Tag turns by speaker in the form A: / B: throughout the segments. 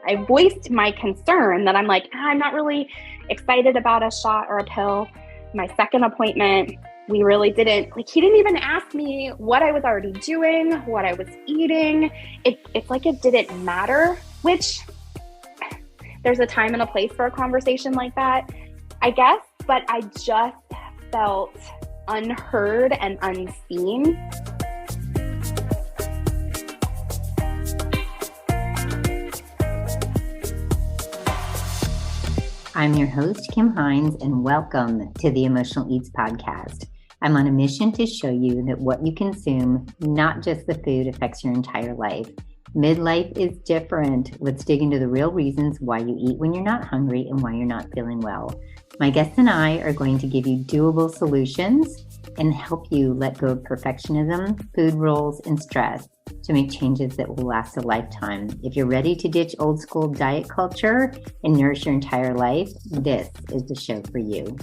A: I voiced my concern that I'm like, I'm not really excited about a shot or a pill. My second appointment, we really didn't, like, he didn't even ask me what I was already doing, what I was eating. It's like it didn't matter, which there's a time and a place for a conversation like that, I guess, but I just felt unheard and unseen.
B: I'm your host, Kim Hines, and welcome to the Emotional Eats podcast. I'm on a mission to show you that what you consume, not just the food, affects your entire life. Midlife is different. Let's dig into the real reasons why you eat when you're not hungry and why you're not feeling well. My guests and I are going to give you doable solutions and help you let go of perfectionism, food rules, and stress to make changes that will last a lifetime. If you're ready to ditch old school diet culture and nourish your entire life, this is the show for you.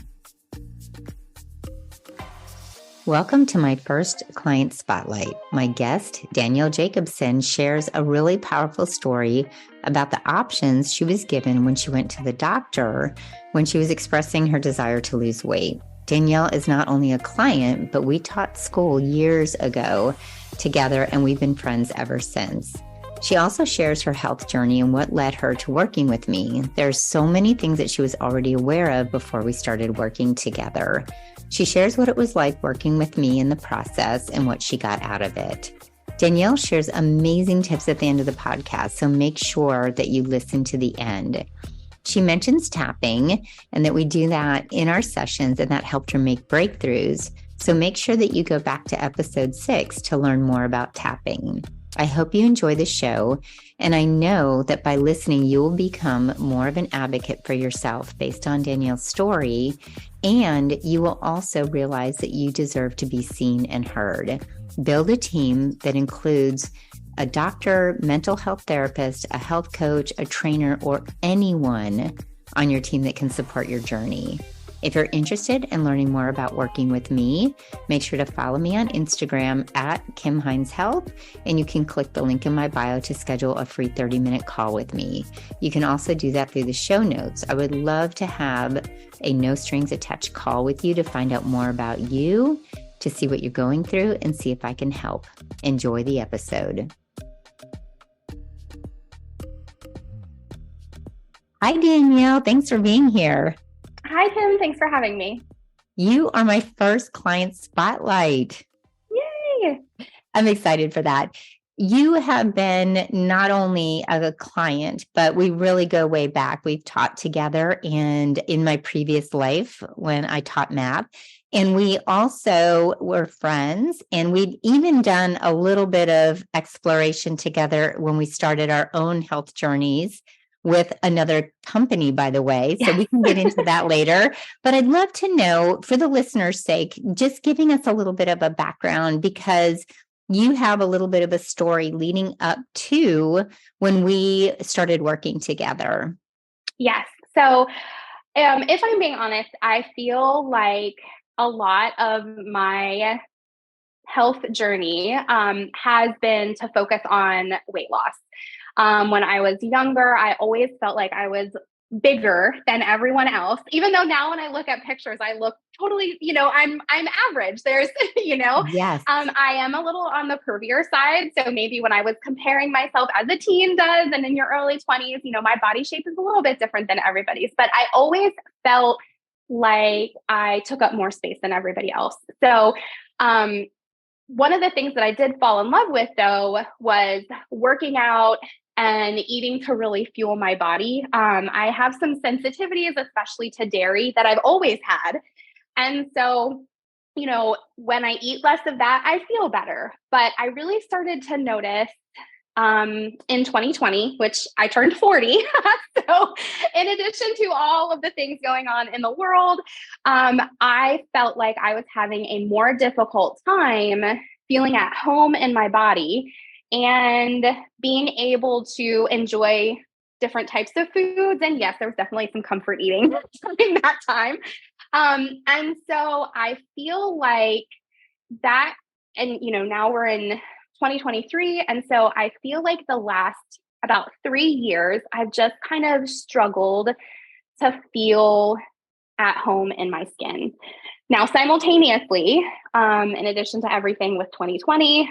B: Welcome to my first client spotlight. My guest, Danielle Jacobson, shares a really powerful story about the options she was given when she went to the doctor when she was expressing her desire to lose weight. Danielle is not only a client, but we taught school years ago together, and we've been friends ever since. She also shares her health journey and what led her to working with me. There's so many things that she was already aware of before we started working together. She shares what it was like working with me in the process and what she got out of it. Danielle shares amazing tips at the end of the podcast, so make sure that you listen to the end. She mentions tapping and that we do that in our sessions, and that helped her make breakthroughs. So make sure that you go back to episode 6 to learn more about tapping. I hope you enjoy the show, and I know that by listening, you will become more of an advocate for yourself based on Danielle's story, and you will also realize that you deserve to be seen and heard. Build a team that includes a doctor, mental health therapist, a health coach, a trainer, or anyone on your team that can support your journey. If you're interested in learning more about working with me, make sure to follow me on Instagram at Kim Hines Health, and you can click the link in my bio to schedule a free 30-minute call with me. You can also do that through the show notes. I would love to have a no strings attached call with you to find out more about you, to see what you're going through, and see if I can help. Enjoy the episode. Hi, Danielle. Thanks for being here.
A: Hi, Kim. Thanks for having me.
B: You are my first client spotlight.
A: Yay!
B: I'm excited for that. You have been not only a client, but we really go way back. We've taught together, and in my previous life when I taught math, and we also were friends, and we'd even done a little bit of exploration together when we started our own health journeys with another company, by the way. So we can get into that later. But I'd love to know, for the listeners' sake, just giving us a little bit of a background, because you have a little bit of a story leading up to when we started working together.
A: Yes. So if I'm being honest, I feel like a lot of my health journey has been to focus on weight loss. When I was younger, I always felt like I was bigger than everyone else, even though now when I look at pictures, I look totally, I'm average. There's,
B: Yes.
A: I am a little on the curvier side. So maybe when I was comparing myself as a teen does, and in your early 20s, my body shape is a little bit different than everybody's, but I always felt like I took up more space than everybody else. So, one of the things that I did fall in love with, though, was working out and eating to really fuel my body. I have some sensitivities, especially to dairy, that I've always had. And so, when I eat less of that, I feel better. But I really started to notice in 2020, which I turned 40. So in addition to all of the things going on in the world, I felt like I was having a more difficult time feeling at home in my body and being able to enjoy different types of foods. And yes, there was definitely some comfort eating during that time. And so I feel like that, and now we're in 2023. And so I feel like the last about 3 years, I've just kind of struggled to feel at home in my skin. Now, simultaneously, in addition to everything with 2020,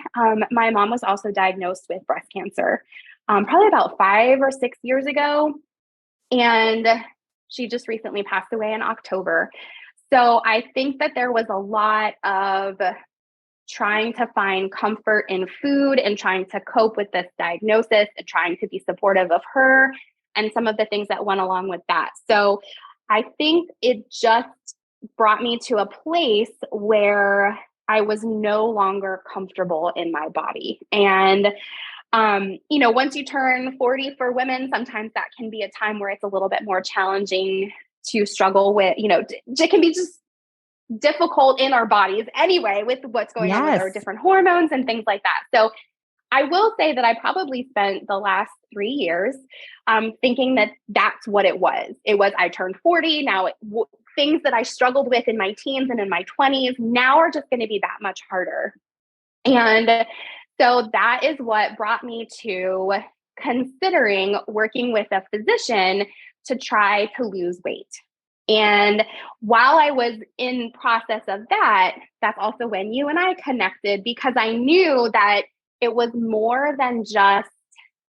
A: my mom was also diagnosed with breast cancer, probably about 5 or 6 years ago. And she just recently passed away in October. So I think that there was a lot of trying to find comfort in food and trying to cope with this diagnosis and trying to be supportive of her and some of the things that went along with that. So I think it just brought me to a place where I was no longer comfortable in my body. And once you turn 40 for women, sometimes that can be a time where it's a little bit more challenging to struggle with, it can be just difficult in our bodies anyway, with what's going on with our different hormones and things like that. So I will say that I probably spent the last 3 years thinking that that's what it was. It was, I turned 40. Now things that I struggled with in my teens and in my 20s now are just going to be that much harder. And so that is what brought me to considering working with a physician to try to lose weight. And while I was in process of that, that's also when you and I connected, because I knew that it was more than just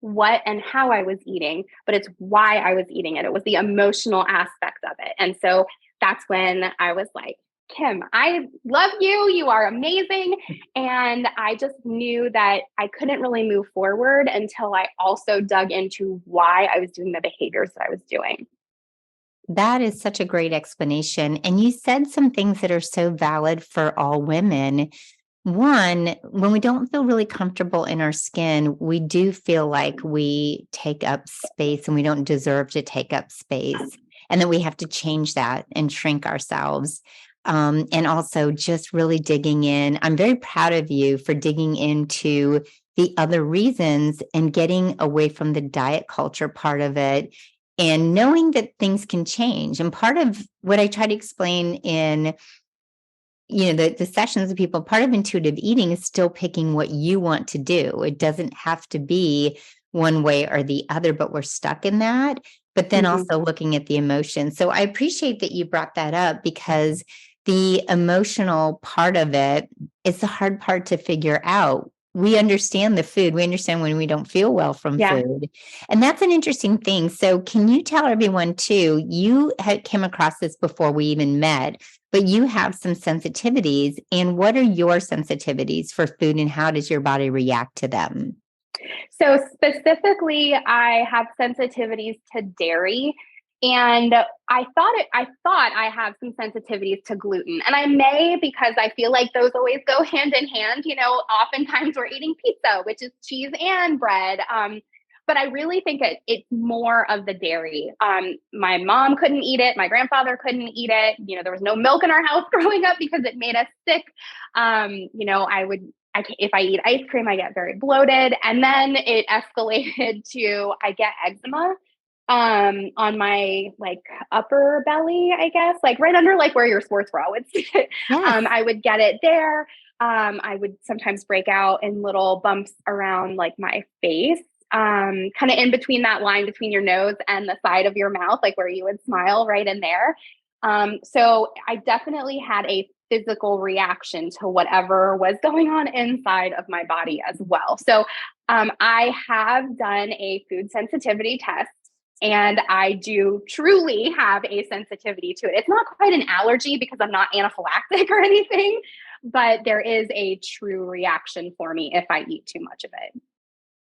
A: what and how I was eating, but it's why I was eating it. It was the emotional aspect of it. And so that's when I was like, Kim, I love you. You are amazing. And I just knew that I couldn't really move forward until I also dug into why I was doing the behaviors that I was doing.
B: That is such a great explanation. And you said some things that are so valid for all women. One, when we don't feel really comfortable in our skin, we do feel like we take up space and we don't deserve to take up space, and that we have to change that and shrink ourselves. And also just really digging in. I'm very proud of you for digging into the other reasons and getting away from the diet culture part of it and knowing that things can change. And part of what I try to explain in the sessions with people, part of intuitive eating is still picking what you want to do. It doesn't have to be one way or the other, but we're stuck in that. But then also looking at the emotions. So I appreciate that you brought that up, because the emotional part of it is the hard part to figure out. We understand the food. We understand when we don't feel well from food. And that's an interesting thing. So can you tell everyone too, you had came across this before we even met, but you have some sensitivities. And what are your sensitivities for food, and how does your body react to them?
A: So specifically, I have sensitivities to dairy. And I thought I have some sensitivities to gluten. And I may, because I feel like those always go hand in hand. Oftentimes we're eating pizza, which is cheese and bread. But I really think it's more of the dairy. My mom couldn't eat it. My grandfather couldn't eat it. There was no milk in our house growing up because it made us sick. If I eat ice cream, I get very bloated. And then it escalated to, I get eczema on my upper belly, I guess, right under where your sports bra would sit. I would get it there. I would sometimes break out in little bumps around my face, kind of in between that line between your nose and the side of your mouth, where you would smile, right in there. So I definitely had a physical reaction to whatever was going on inside of my body as well. So I have done a food sensitivity test, and I do truly have a sensitivity to it. It's not quite an allergy because I'm not anaphylactic or anything, but there is a true reaction for me if I eat too much of it.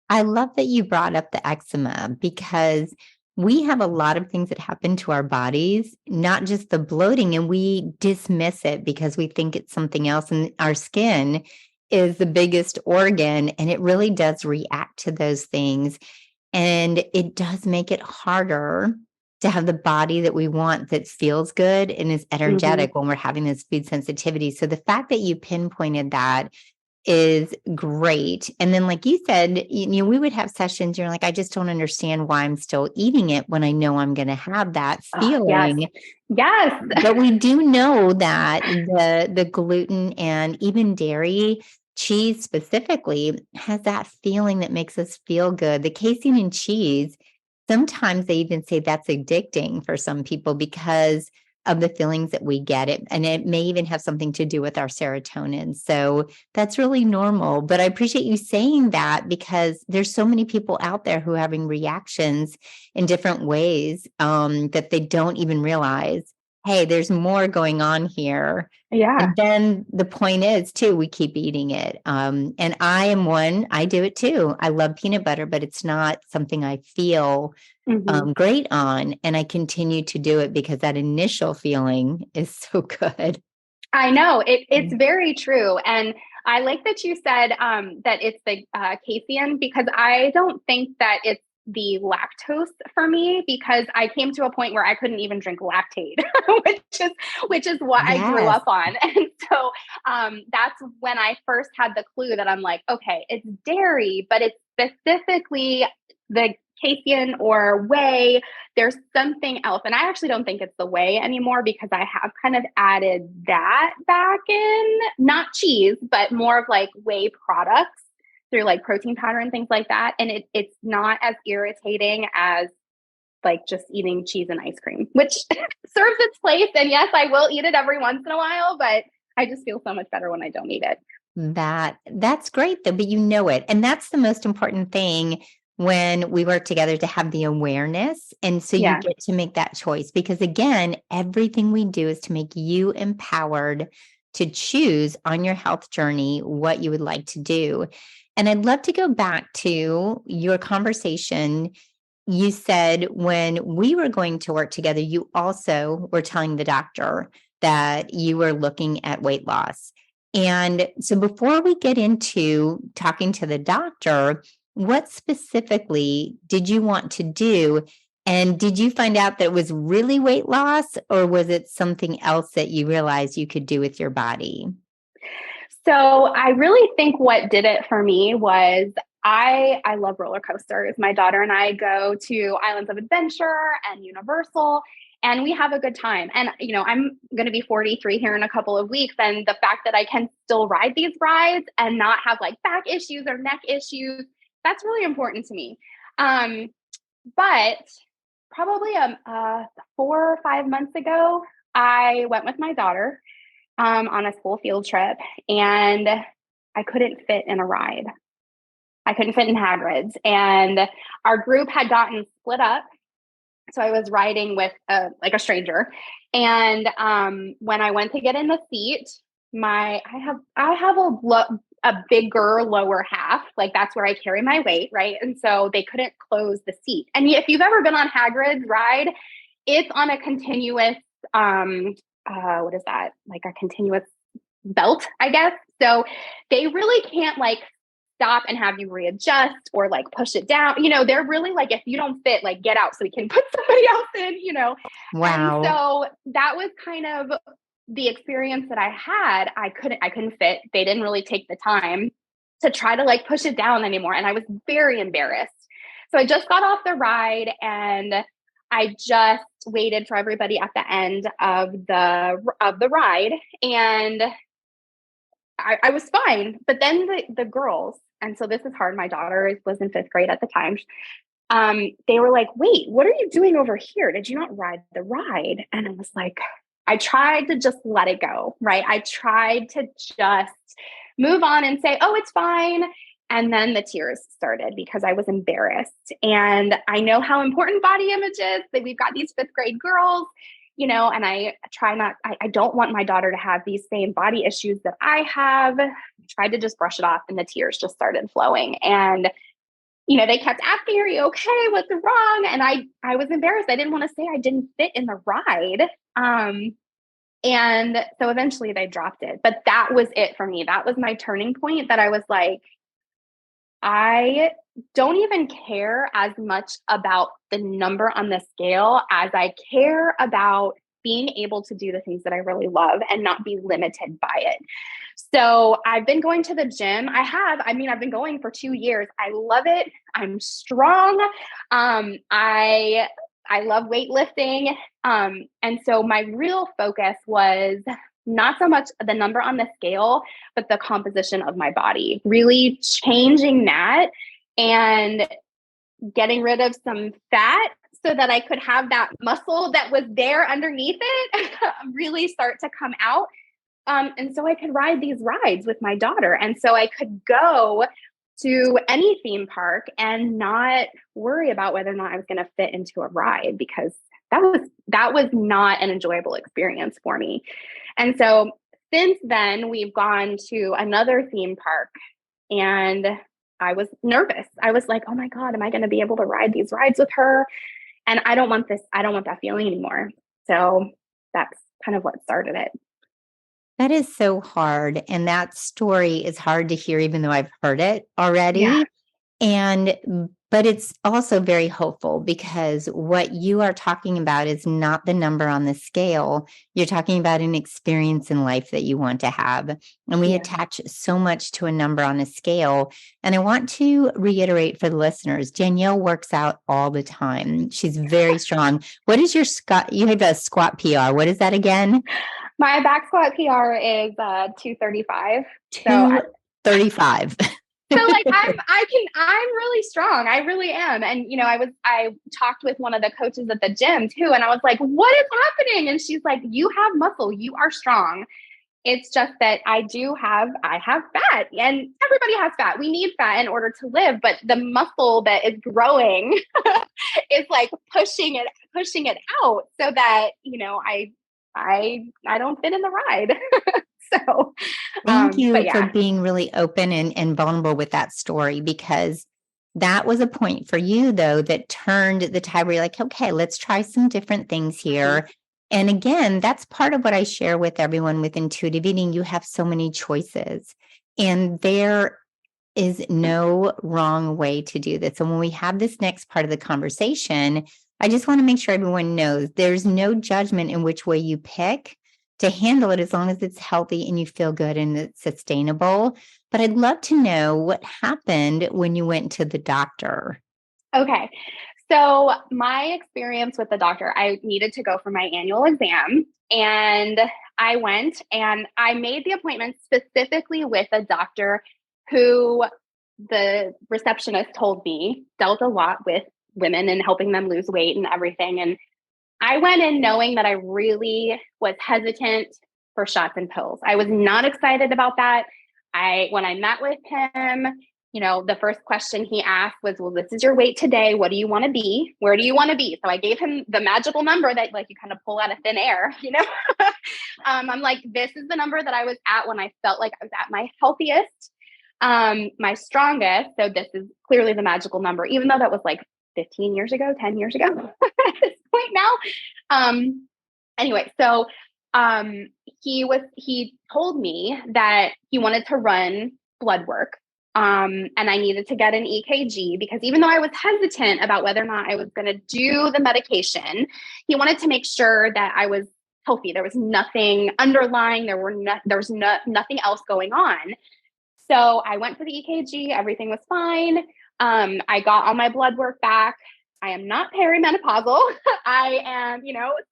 B: I love that you brought up the eczema, because we have a lot of things that happen to our bodies, not just the bloating, and we dismiss it because we think it's something else. And our skin is the biggest organ, and it really does react to those things. And it does make it harder to have the body that we want, that feels good and is energetic when we're having this food sensitivity. So the fact that you pinpointed that is great. And then, like you said, we would have sessions, you're like, I just don't understand why I'm still eating it when I know I'm going to have that feeling.
A: Yes.
B: But we do know that the gluten and even dairy cheese specifically has that feeling that makes us feel good. The casein in cheese, sometimes they even say that's addicting for some people because of the feelings that we get it. And it may even have something to do with our serotonin. So that's really normal. But I appreciate you saying that because there's so many people out there who are having reactions in different ways that they don't even realize, hey, there's more going on here.
A: Yeah.
B: And then the point is, too, we keep eating it. And I am one, I do it too. I love peanut butter, but it's not something I feel great on. And I continue to do it because that initial feeling is so good.
A: I know it's very true. And I like that you said that it's the casein, because I don't think that it's the lactose for me, because I came to a point where I couldn't even drink lactate, which is what I grew
B: Yes.
A: up on. And so that's when I first had the clue that I'm like, okay, it's dairy, but it's specifically the casein or whey. There's something else. And I actually don't think it's the whey anymore, because I have kind of added that back in, not cheese, but more of like whey products through like protein powder and things like that. And it's not as irritating as like just eating cheese and ice cream, which serves its place. And yes, I will eat it every once in a while, but I just feel so much better when I don't eat it.
B: That's great though, but you know it. And that's the most important thing when we work together, to have the awareness. And so you get to make that choice, because again, everything we do is to make you empowered to choose on your health journey what you would like to do. And I'd love to go back to your conversation. You said when we were going to work together, you also were telling the doctor that you were looking at weight loss. And so before we get into talking to the doctor, what specifically did you want to do? And did you find out that it was really weight loss, or was it something else that you realized you could do with your body?
A: So I really think what did it for me was I love roller coasters. My daughter and I go to Islands of Adventure and Universal, and we have a good time. And I'm going to be 43 here in a couple of weeks, and the fact that I can still ride these rides and not have like back issues or neck issues, that's really important to me. But probably 4 or 5 months ago, I went with my daughter on a school field trip, and I couldn't fit in a ride. I couldn't fit in Hagrid's, and our group had gotten split up. So I was riding with like a stranger, and when I went to get in the seat, I have a bigger lower half, like that's where I carry my weight, right? And so they couldn't close the seat. And if you've ever been on Hagrid's ride, it's on a continuous what is that? Like a continuous belt, I guess. So they really can't like stop and have you readjust or like push it down. They're really like, if you don't fit, like get out so we can put somebody else in. And
B: Wow.
A: so that was kind of the experience that I had. I couldn't fit. They didn't really take the time to try to like push it down anymore. And I was very embarrassed. So I just got off the ride, and I just waited for everybody at the end of the ride, and I was fine. But then the girls, and so this is hard. My daughter was in 5th grade at the time. They were like, "Wait, what are you doing over here? Did you not ride the ride?" And I was like, I tried to just let it go, right? I tried to just move on and say, "Oh, it's fine." And then the tears started because I was embarrassed. And I know how important body image is, that we've got these 5th grade girls, and I don't want my daughter to have these same body issues that I have. I tried to just brush it off, and the tears just started flowing. And, they kept asking, "Are you okay? What's wrong?" And I was embarrassed. I didn't want to say I didn't fit in the ride. And so eventually they dropped it. But that was it for me. That was my turning point, that I was like, I don't even care as much about the number on the scale as I care about being able to do the things that I really love and not be limited by it. So I've been going to the gym. I've been going for 2 years. I love it. I'm strong. I love weightlifting. And so my real focus was not so much the number on the scale, but the composition of my body, really changing that and getting rid of some fat so that I could have that muscle that was there underneath it really start to come out. And so I could ride these rides with my daughter. And so I could go to any theme park and not worry about whether or not I was going to fit into a ride, because that was not an enjoyable experience for me. And so since then, we've gone to another theme park, and I was nervous. I was like, oh my God, am I going to be able to ride these rides with her? And I don't want this. I don't want that feeling anymore. So that's kind of what started it.
B: That is so hard. And that story is hard to hear, even though I've heard it already.
A: Yeah.
B: But it's also very hopeful, because what you are talking about is not the number on the scale. You're talking about an experience in life that you want to have. And we attach so much to a number on a scale. And I want to reiterate for the listeners, Danielle works out all the time. She's very strong. What is your you have a squat PR. What is that again?
A: My back squat PR is 235.
B: 235.
A: So like I'm really strong. I really am. And I talked with one of the coaches at the gym too, and I was like, what is happening? And she's like, you have muscle, you are strong. It's just that I have fat, and everybody has fat. We need fat in order to live, but the muscle that is growing is like pushing it out so that, I don't fit in the ride. So
B: thank you for being really open and vulnerable with that story, because that was a point for you, though, that turned the tide where you're like, okay, let's try some different things here. And again, that's part of what I share with everyone with intuitive eating. You have so many choices, and there is no wrong way to do this. And when we have this next part of the conversation, I just want to make sure everyone knows there's no judgment in which way you pick to handle it, as long as it's healthy and you feel good and it's sustainable. But I'd love to know what happened when you went to the doctor.
A: Okay. So my experience with the doctor, I needed to go for my annual exam, and I went and I made the appointment specifically with a doctor who the receptionist told me dealt a lot with women and helping them lose weight and everything. And I went in knowing that I really was hesitant for shots and pills. I was not excited about that. When I met with him, the first question he asked was, well, this is your weight today. What do you want to be? Where do you want to be? So I gave him the magical number that like you kind of pull out of thin air, I'm like, this is the number that I was at when I felt like I was at my healthiest, my strongest. So this is clearly the magical number, even though that was like 15 years ago, 10 years ago at this point now. Anyway, so he told me that he wanted to run blood work. And I needed to get an EKG, because even though I was hesitant about whether or not I was going to do the medication, he wanted to make sure that I was healthy. There was nothing underlying. There was nothing else going on. So I went for the EKG. Everything was fine. I got all my blood work back. I am not perimenopausal. I am,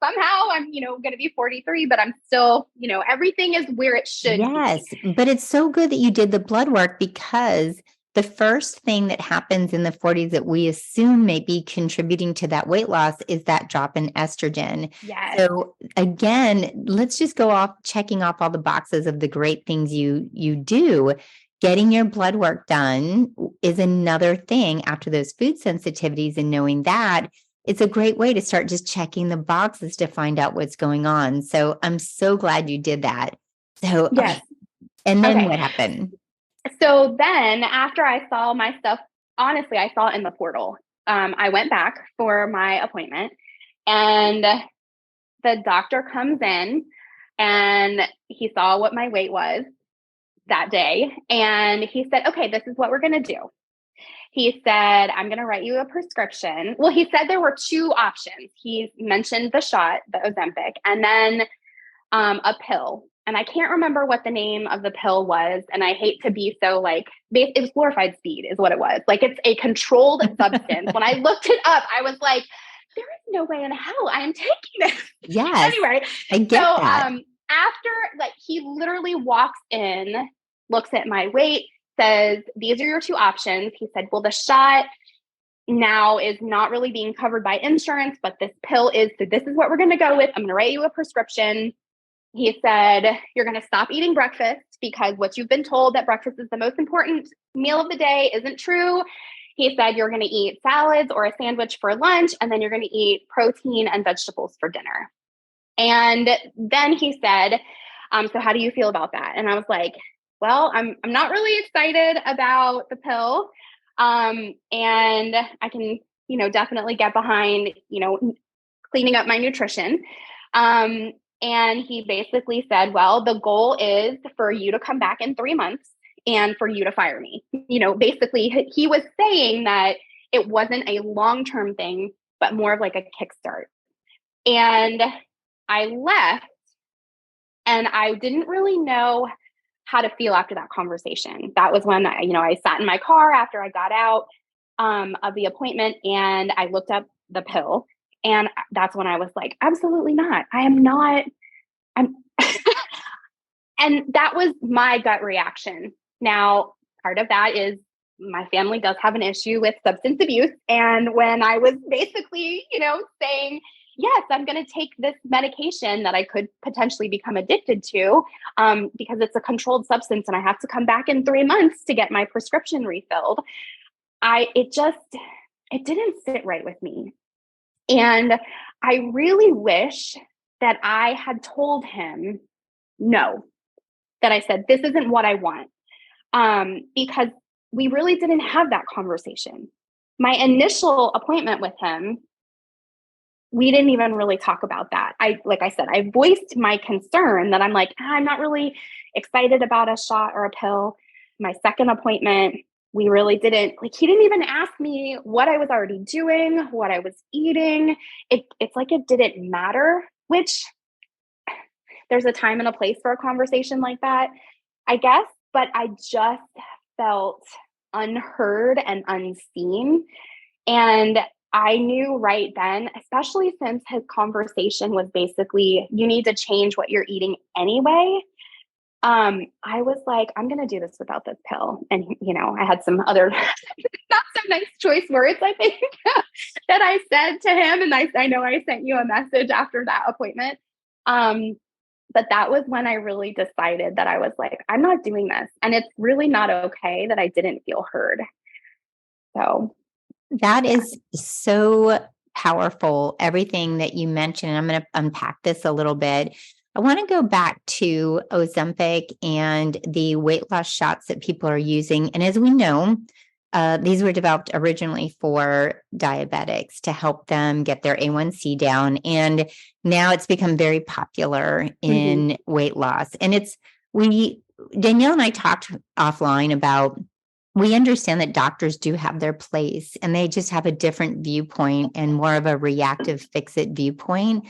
A: somehow I'm, going to be 43, but I'm still, everything is where it should be.
B: Yes, but it's so good that you did the blood work, because the first thing that happens in the 40s that we assume may be contributing to that weight loss is that drop in estrogen.
A: Yes.
B: So again, let's just go off checking off all the boxes of the great things you do. Getting your blood work done is another thing after those food sensitivities, and knowing that it's a great way to start just checking the boxes to find out what's going on. So I'm so glad you did that. So,
A: yes.
B: Okay. And then what happened?
A: So then after I saw my stuff, honestly, I saw it in the portal. I went back for my appointment, and the doctor comes in and he saw what my weight was that day. And he said, okay, this is what we're going to do. He said, I'm going to write you a prescription. Well, he said there were two options. He mentioned the shot, the Ozempic, and then a pill. And I can't remember what the name of the pill was. And I hate to be so like, it was glorified speed is what it was. Like, it's a controlled substance. When I looked it up, I was like, there is no way in hell I am taking this.
B: Yes.
A: Anyway,
B: I get that.
A: after, like, he literally walks in, looks at my weight, says, these are your two options. He said, well, the shot now is not really being covered by insurance, but this pill is. So this is what we're going to go with. I'm going to write you a prescription. He said, you're going to stop eating breakfast because what you've been told that breakfast is the most important meal of the day isn't true. He said, you're going to eat salads or a sandwich for lunch, and then you're going to eat protein and vegetables for dinner. And then he said, so how do you feel about that? And I was like, well, I'm not really excited about the pill. And I can, definitely get behind, cleaning up my nutrition. And he basically said, well, the goal is for you to come back in 3 months and for you to fire me. Basically he was saying that it wasn't a long-term thing, but more of like a kickstart. And I left, and I didn't really know how to feel after that conversation. That was when I sat in my car after I got out of the appointment, and I looked up the pill, and that's when I was like, absolutely not. I am not. I'm. And that was my gut reaction. Now, part of that is my family does have an issue with substance abuse. And when I was basically, saying, yes, I'm going to take this medication that I could potentially become addicted to because it's a controlled substance and I have to come back in 3 months to get my prescription refilled. It didn't sit right with me. And I really wish that I had told him no, that I said, this isn't what I want. Because we really didn't have that conversation. My initial appointment with him, we didn't even really talk about that. Like I said, I voiced my concern that I'm like, I'm not really excited about a shot or a pill. My second appointment, we really didn't, he didn't even ask me what I was already doing, what I was eating. It's like it didn't matter, which there's a time and a place for a conversation like that, I guess, but I just felt unheard and unseen. And I knew right then, especially since his conversation was basically, you need to change what you're eating anyway. I was like, I'm going to do this without this pill. And, I had some other not so nice choice words, I think, that I said to him. And I know I sent you a message after that appointment. But that was when I really decided that I was like, I'm not doing this. And it's really not okay that I didn't feel heard. So
B: that is so powerful, everything that you mentioned. And I'm going to unpack this a little bit. I want to go back to Ozempic and the weight loss shots that people are using. And as we know, these were developed originally for diabetics to help them get their A1C down. And now it's become very popular in weight loss. And Danielle and I talked offline about, we understand that doctors do have their place and they just have a different viewpoint and more of a reactive fix-it viewpoint.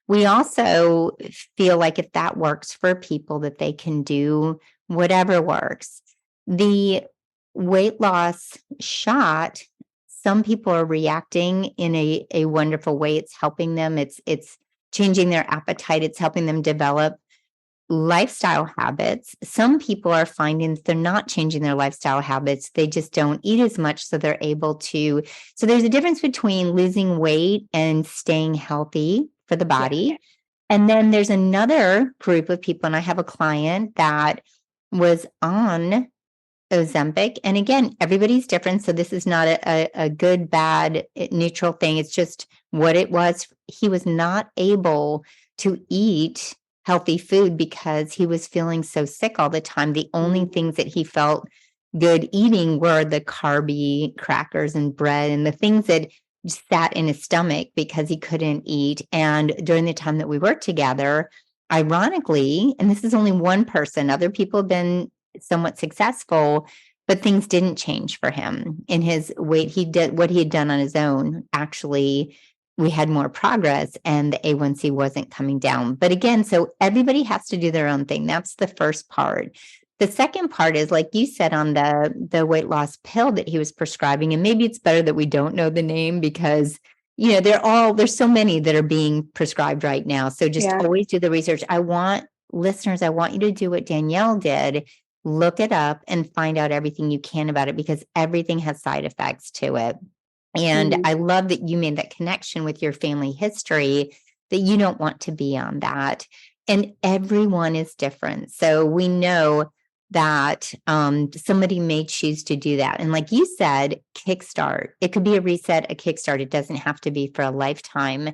B: We also feel like if that works for people, that they can do whatever works. The weight loss shot, some people are reacting in a wonderful way. It's helping them. It's changing their appetite. It's helping them develop lifestyle habits. Some people are finding that they're not changing their lifestyle habits. They just don't eat as much. So they're able to. So there's a difference between losing weight and staying healthy for the body. Yeah. And then there's another group of people. And I have a client that was on Ozempic. And again, everybody's different. So this is not a good, bad, neutral thing. It's just what it was. He was not able to eat healthy food because he was feeling so sick all the time. The only things that he felt good eating were the carby crackers and bread and the things that just sat in his stomach because he couldn't eat. And during the time that we worked together, ironically, and this is only one person, other people have been somewhat successful, but things didn't change for him in his weight. He did what he had done on his own. Actually, we had more progress and the A1C wasn't coming down. But again, so everybody has to do their own thing. That's the first part. The second part is, like you said, on the weight loss pill that he was prescribing, and maybe it's better that we don't know the name because, there's so many that are being prescribed right now. So just always do the research. I want listeners, I want you to do what Danielle did. Look it up and find out everything you can about it, because everything has side effects to it. And I love that you made that connection with your family history, that you don't want to be on that. And everyone is different. So we know that somebody may choose to do that. And like you said, kickstart. It could be a reset, a kickstart. It doesn't have to be for a lifetime.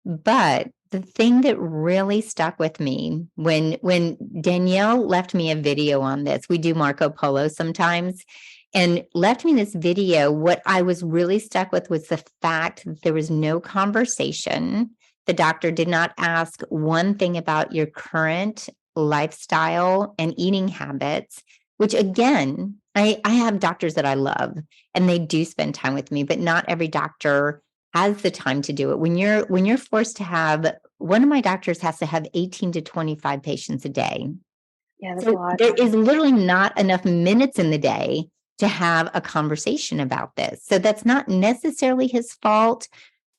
B: But the thing that really stuck with me when Danielle left me a video on this, we do Marco Polo sometimes, and left me this video, what I was really stuck with was the fact that there was no conversation. The doctor did not ask one thing about your current lifestyle and eating habits, which again, I have doctors that I love and they do spend time with me, but not every doctor has the time to do it. When you're forced to have, one of my doctors has to have 18 to 25 patients a day.
A: Yeah, that's a
B: So
A: lot.
B: there is literally not enough minutes in the day to have a conversation about this. So that's not necessarily his fault.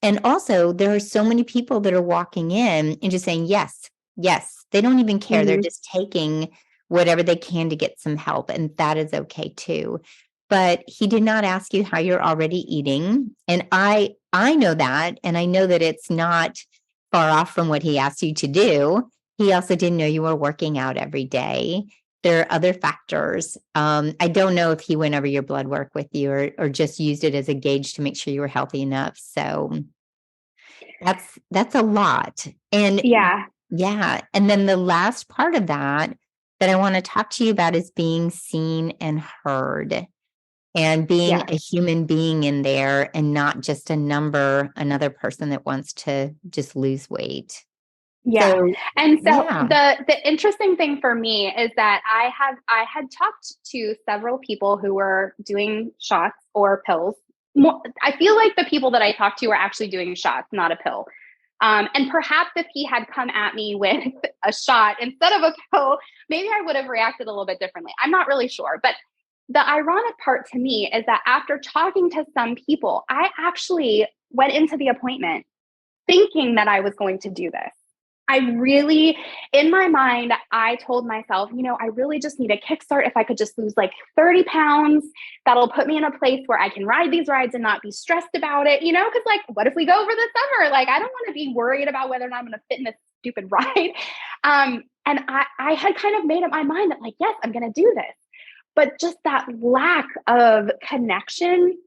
B: And also, there are so many people that are walking in and just saying, yes, yes. They don't even care. They're just taking whatever they can to get some help. And that is okay too. But he did not ask you how you're already eating. And I know that. And I know that it's not far off from what he asked you to do. He also didn't know you were working out every day. There are other factors. I don't know if he went over your blood work with you or just used it as a gauge to make sure you were healthy enough. So that's a lot. And
A: Yeah.
B: yeah. And then the last part of that I want to talk to you about is being seen and heard, and being a human being in there and not just a number, another person that wants to just lose weight.
A: Yeah.
B: So,
A: And so
B: yeah.
A: the interesting thing for me is that I had talked to several people who were doing shots or pills. I feel like the people that I talked to were actually doing shots, not a pill. And perhaps if he had come at me with a shot instead of a pill, maybe I would have reacted a little bit differently. I'm not really sure. But the ironic part to me is that after talking to some people, I actually went into the appointment thinking that I was going to do this. I really, in my mind, I told myself, I really just need a kickstart. If I could just lose like 30 pounds, that'll put me in a place where I can ride these rides and not be stressed about it, because like, what if we go over the summer? Like, I don't want to be worried about whether or not I'm going to fit in this stupid ride. And I had kind of made up my mind that like, yes, I'm going to do this. But just that lack of connection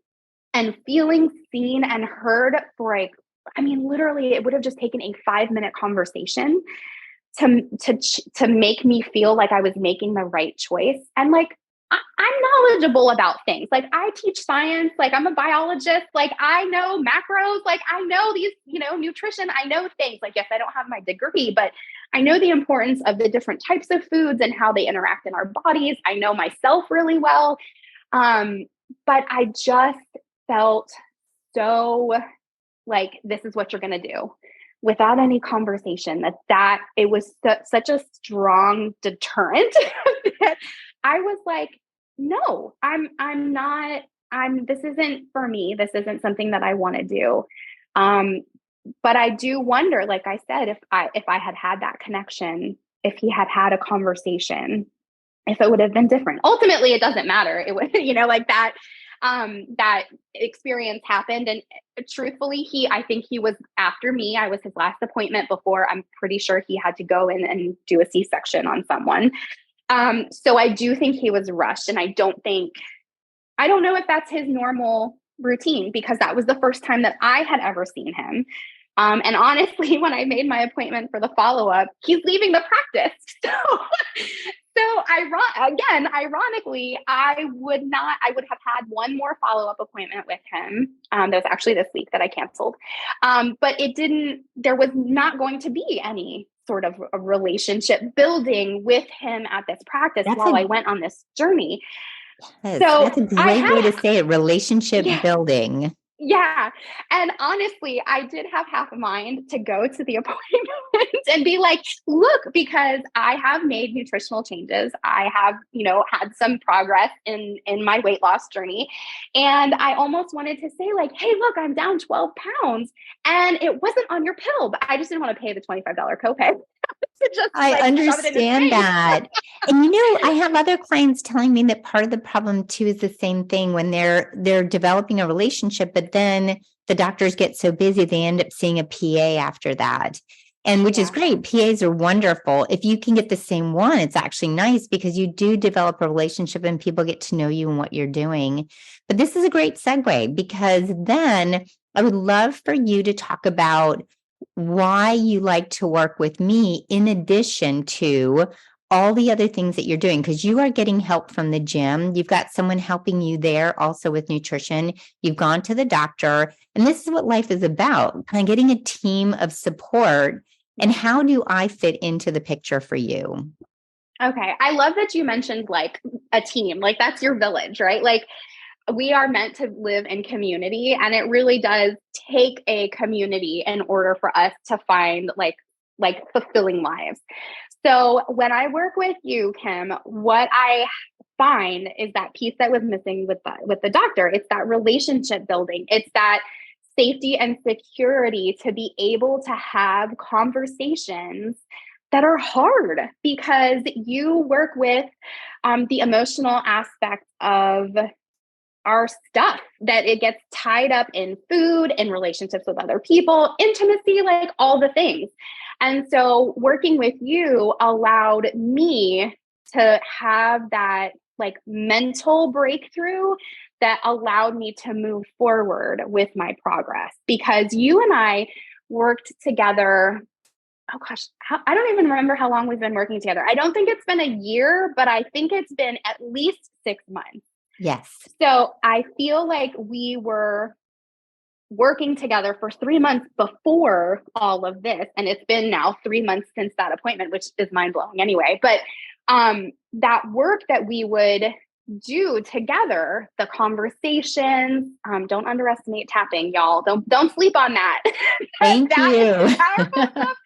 A: and feeling seen and heard for literally, it would have just taken a 5-minute conversation to make me feel like I was making the right choice. And like, I'm knowledgeable about things. Like I teach science, like I'm a biologist, like I know macros, like I know these, nutrition, I know things. Like, yes, I don't have my degree, but I know the importance of the different types of foods and how they interact in our bodies. I know myself really well. But I just felt so like, this is what you're going to do, without any conversation, that it was such a strong deterrent that I was like, no, this isn't for me. This isn't something that I want to do. But I do wonder, like I said, if I had that connection, if he had a conversation, if it would have been different. Ultimately, it doesn't matter. It would, like that. That experience happened. And truthfully, I think he was after me. I was his last appointment before I'm pretty sure he had to go in and do a C-section on someone. So I do think he was rushed. And I don't know if that's his normal routine, because that was the first time that I had ever seen him. And honestly, when I made my appointment for the follow-up, he's leaving the practice. So ironically, I would have had one more follow-up appointment with him. That was actually this week that I canceled. But there was not going to be any sort of a relationship building with him at this practice I went on this journey.
B: Yes,
A: So
B: that's a great way to say it, relationship building.
A: Yeah. And honestly, I did have half a mind to go to the appointment and be like, look, because I have made nutritional changes. I have, had some progress in my weight loss journey. And I almost wanted to say like, hey, look, I'm down 12 pounds and it wasn't on your pill, but I just didn't want to pay the $25 copay. to just
B: I
A: shove it in his
B: understand
A: face.
B: that. And I have other clients telling me that part of the problem too is the same thing when they're developing a relationship, but then the doctors get so busy they end up seeing a PA after that. And which is great. PAs are wonderful. If you can get the same one, it's actually nice because you do develop a relationship and people get to know you and what you're doing. But this is a great segue because then I would love for you to talk about why you like to work with me in addition to all the other things that you're doing, because you are getting help from the gym. You've got someone helping you there also with nutrition. You've gone to the doctor, and this is what life is about, kind of getting a team of support. And how do I fit into the picture for you?
A: Okay. I love that you mentioned like a team, like that's your village, right? Like we are meant to live in community, and it really does take a community in order for us to find like fulfilling lives. So when I work with you, Kim, what I find is that piece that was missing with the doctor. It's that relationship building. It's that safety and security to be able to have conversations that are hard because you work with the emotional aspect of our stuff, that it gets tied up in food and relationships with other people, intimacy, like all the things. And so working with you allowed me to have that like mental breakthrough that allowed me to move forward with my progress, because you and I worked together. Oh gosh, I don't even remember how long we've been working together. I don't think it's been a year, but I think it's been at least 6 months.
B: Yes.
A: So I feel like we were working together for 3 months before all of this. And it's been now 3 months since that appointment, which is mind blowing anyway. But that work that we would do together, the conversations, don't underestimate tapping, y'all. Don't sleep on that.
B: Thank
A: That
B: you.
A: is powerful stuff.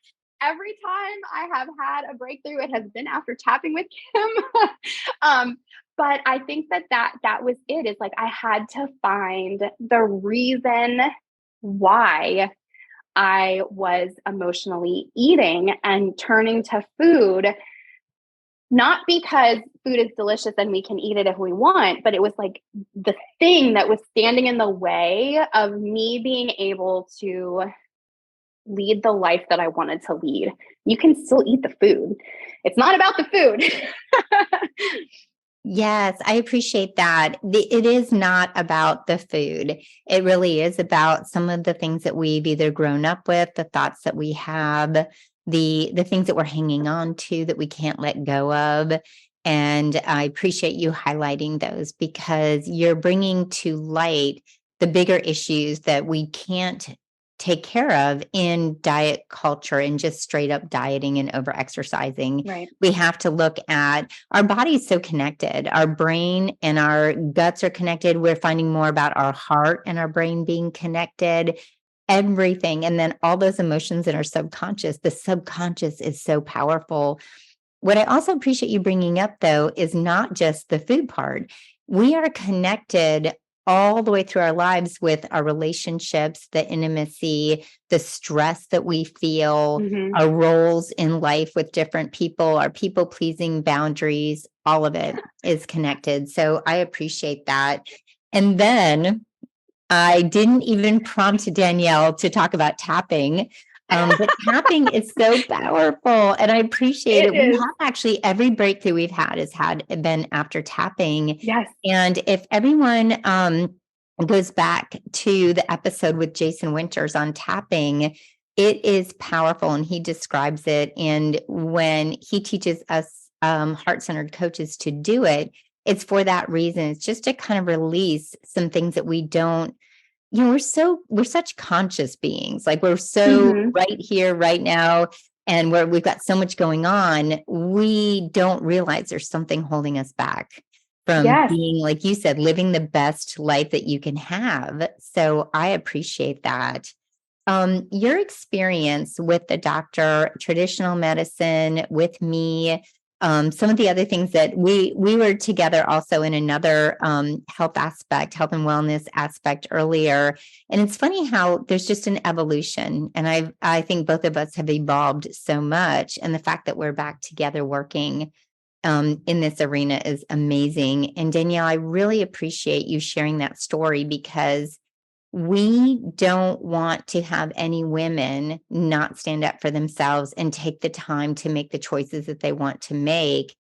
A: Every time I have had a breakthrough, it has been after tapping with Kim. But I think that was it. Is like I had to find the reason why I was emotionally eating and turning to food, not because food is delicious and we can eat it if we want, but it was like the thing that was standing in the way of me being able to lead the life that I wanted to lead. You can still eat the food. It's not about the food.
B: Yes, I appreciate that. It is not about the food. It really is about some of the things that we've either grown up with, the thoughts that we have, the things that we're hanging on to that we can't let go of. And I appreciate you highlighting those because you're bringing to light the bigger issues that we can't take care of in diet culture and just straight up dieting and over exercising.
A: Right.
B: We have to look at our body's so connected. Our brain and our guts are connected. We're finding more about our heart and our brain being connected, everything. And then all those emotions in our subconscious. The subconscious is so powerful. What I also appreciate you bringing up, though, is not just the food part. We are connected all the way through our lives with our relationships, the intimacy, the stress that we feel, our roles in life with different people, our people pleasing boundaries, all of it is connected. So I appreciate that. And then I didn't even prompt Danielle to talk about tapping. But tapping is so powerful and I appreciate it. We have actually every breakthrough we've had been after tapping.
A: Yes.
B: And if everyone goes back to the episode with Jason Winters on tapping, it is powerful and he describes it. And when he teaches us heart-centered coaches to do it, it's for that reason. It's just to kind of release some things that we don't, we're such conscious beings. Like we're so right here, right now. And we've got so much going on. We don't realize there's something holding us back from being, like you said, living the best life that you can have. So I appreciate that. Your experience with the doctor, traditional medicine, with me, Some of the other things that we were together also in another health and wellness aspect earlier. And it's funny how there's just an evolution. And I think both of us have evolved so much. And the fact that we're back together working in this arena is amazing. And Danielle, I really appreciate you sharing that story, because we don't want to have any women not stand up for themselves and take the time to make the choices that they want to make.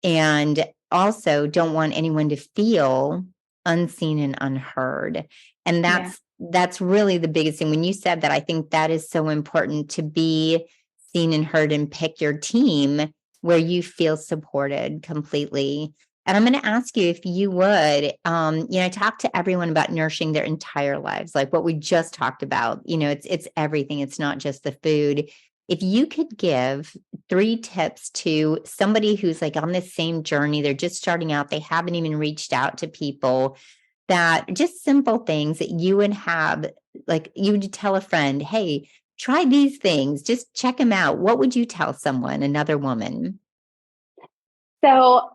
B: And also don't want anyone to feel unseen and unheard. And that's really the biggest thing. When you said that, I think that is so important, to be seen and heard and pick your team where you feel supported completely. And I'm going to ask you if you would, talk to everyone about nourishing their entire lives, like what we just talked about. It's everything. It's not just the food. If you could give 3 tips to somebody who's like on this same journey, they're just starting out, they haven't even reached out to people, that just simple things that you would have, like you would tell a friend, hey, try these things, just check them out. What would you tell someone, another woman?
A: So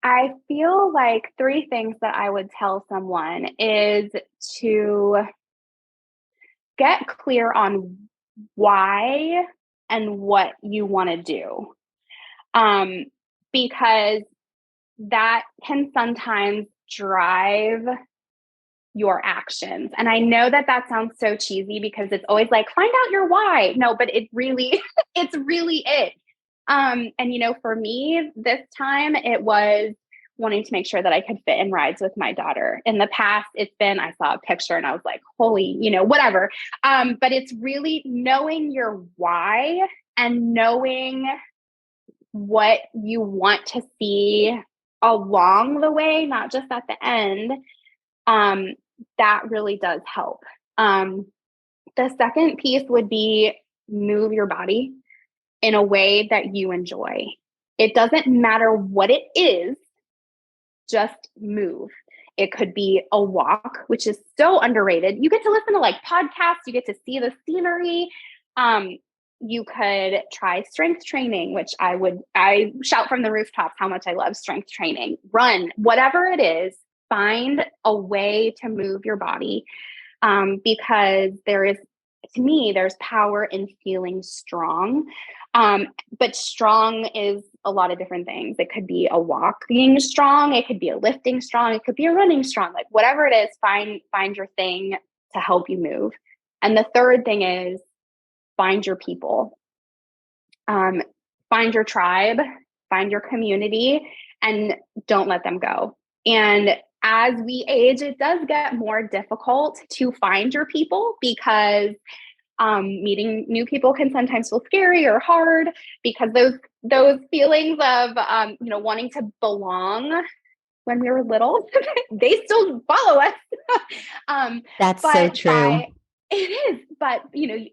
A: I feel like 3 things that I would tell someone is to get clear on why and what you want to do. Because that can sometimes drive your actions. And I know that that sounds so cheesy, because it's always like, find out your why. No, but it really, it's really it. For me, this time it was wanting to make sure that I could fit in rides with my daughter. In the past, it's been, I saw a picture and I was like, holy, whatever. But it's really knowing your why and knowing what you want to see along the way, not just at the end. That really does help. The second piece would be move your body in a way that you enjoy. It doesn't matter what it is, just move. It could be a walk, which is so underrated. You get to listen to like podcasts, you get to see the scenery. You could try strength training, which I shout from the rooftops how much I love strength training. Run, whatever it is, find a way to move your body, because to me, there's power in feeling strong. But strong is a lot of different things. It could be a walking strong, it could be a lifting strong, it could be a running strong, like whatever it is, find your thing to help you move. And the third thing is find your people. Find your tribe, find your community, and don't let them go. And as we age, it does get more difficult to find your people, because meeting new people can sometimes feel scary or hard, because those feelings of wanting to belong when we were little, they still follow us.
B: That's so true.
A: It is, but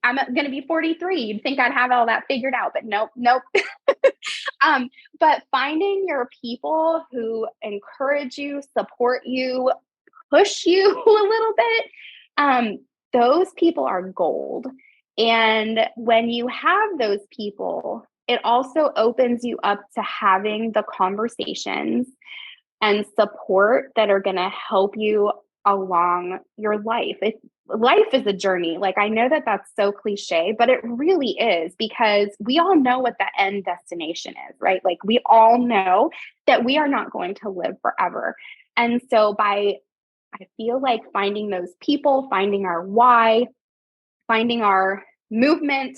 A: I'm going to be 43. You'd think I'd have all that figured out, but nope. But finding your people who encourage you, support you, push you a little bit, those people are gold. And when you have those people, it also opens you up to having the conversations and support that are going to help you along your life. Life is a journey. Like, I know that that's so cliche, but it really is, because we all know what the end destination is, right? Like, we all know that we are not going to live forever. And so I feel like finding those people, finding our why, finding our movement,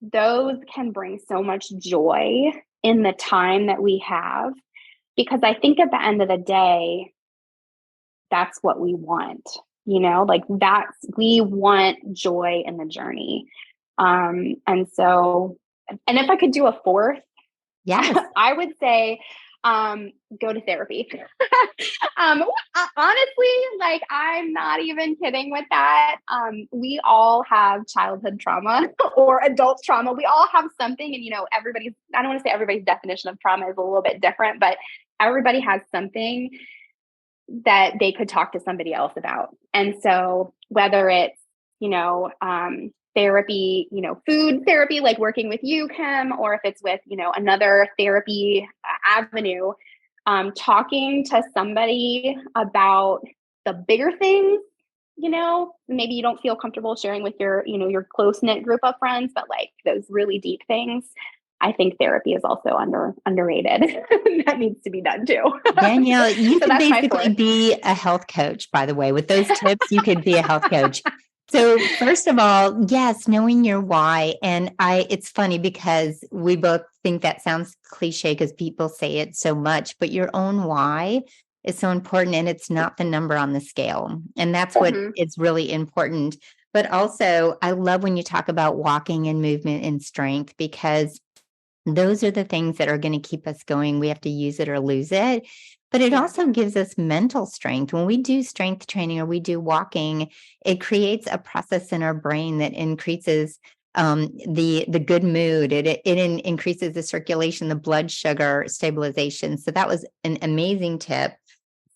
A: those can bring so much joy in the time that we have. Because I think at the end of the day, that's what we want, we want joy in the journey. And if I could do a fourth,
B: yes,
A: I would say, go to therapy. Honestly, like, I'm not even kidding with that. We all have childhood trauma or adult trauma. We all have something, and I don't want to say everybody's definition of trauma is a little bit different, but everybody has something that they could talk to somebody else about. And so whether it's, therapy, food therapy, like working with you, Kim, or if it's with, another therapy avenue, talking to somebody about the bigger things, maybe you don't feel comfortable sharing with your close-knit group of friends, but like those really deep things, I think therapy is also underrated. That needs to be done too.
B: Danielle, you
A: So
B: could
A: that's my
B: basically
A: fourth.
B: be a health coach, by the way. With those tips, you could be a health coach. So first of all, yes, knowing your why. And it's funny because we both think that sounds cliche because people say it so much, but your own why is so important, and it's not the number on the scale. And that's what is really important. But also, I love when you talk about walking and movement and strength, because those are the things that are going to keep us going. We have to use it or lose it. But it also gives us mental strength. When we do strength training or we do walking, it creates a process in our brain that increases the good mood. It increases the circulation, the blood sugar stabilization. So that was an amazing tip.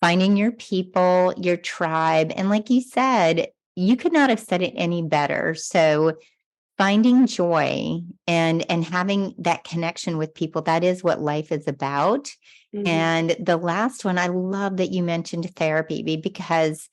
B: Finding your people, your tribe. And like you said, you could not have said it any better. So finding joy and having that connection with people, that is what life is about. And the last one, I love that you mentioned therapy, because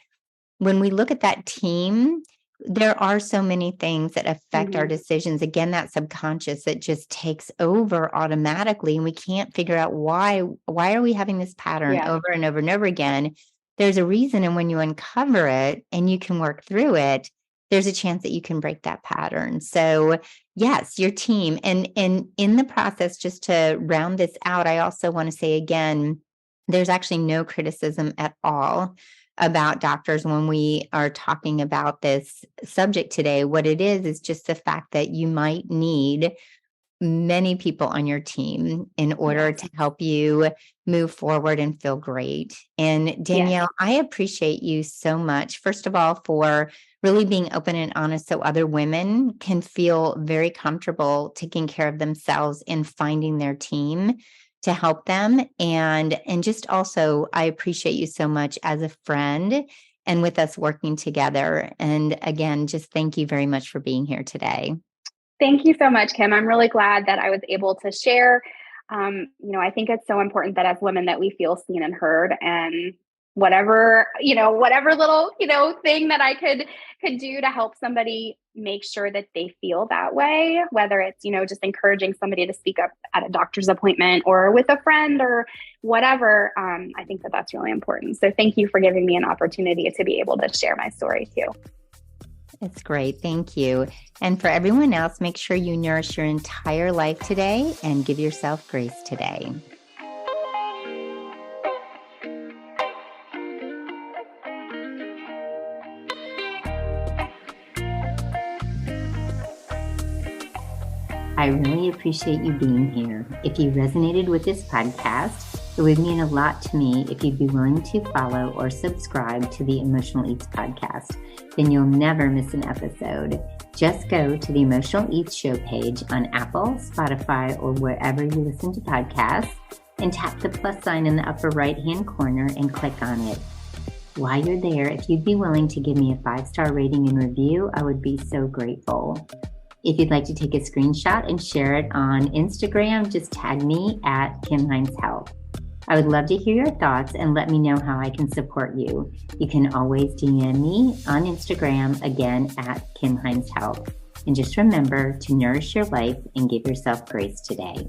B: when we look at that team, there are so many things that affect our decisions. Again, that subconscious that just takes over automatically, and we can't figure out why are we having this pattern over and over and over again. There's a reason, and when you uncover it and you can work through it, there's a chance that you can break that pattern. So yes, your team. And in the process, just to round this out, I also want to say again, there's actually no criticism at all about doctors when we are talking about this subject today. What it is just the fact that you might need many people on your team in order to help you move forward and feel great. And Danielle, I appreciate you so much, first of all, for really being open and honest so other women can feel very comfortable taking care of themselves and finding their team to help them. And just also, I appreciate you so much as a friend and with us working together. And again, just thank you very much for being here today.
A: Thank you so much, Kim. I'm really glad that I was able to share. I think it's so important that as women that we feel seen and heard, and whatever little, thing that I could do to help somebody make sure that they feel that way, whether it's, just encouraging somebody to speak up at a doctor's appointment or with a friend or whatever. I think that that's really important. So thank you for giving me an opportunity to be able to share my story too.
B: It's great. Thank you. And for everyone else, make sure you nourish your entire life today and give yourself grace today. I really appreciate you being here. If you resonated with this podcast, it would mean a lot to me if you'd be willing to follow or subscribe to the Emotional Eats podcast. Then you'll never miss an episode. Just go to the Emotional Eats show page on Apple, Spotify, or wherever you listen to podcasts, and tap the plus sign in the upper right-hand corner and click on it. While you're there, if you'd be willing to give me a 5-star rating and review, I would be so grateful. If you'd like to take a screenshot and share it on Instagram, just tag me at Kim Hines Health. I would love to hear your thoughts and let me know how I can support you. You can always DM me on Instagram, again, at Kim Hines Health. And just remember to nourish your life and give yourself grace today.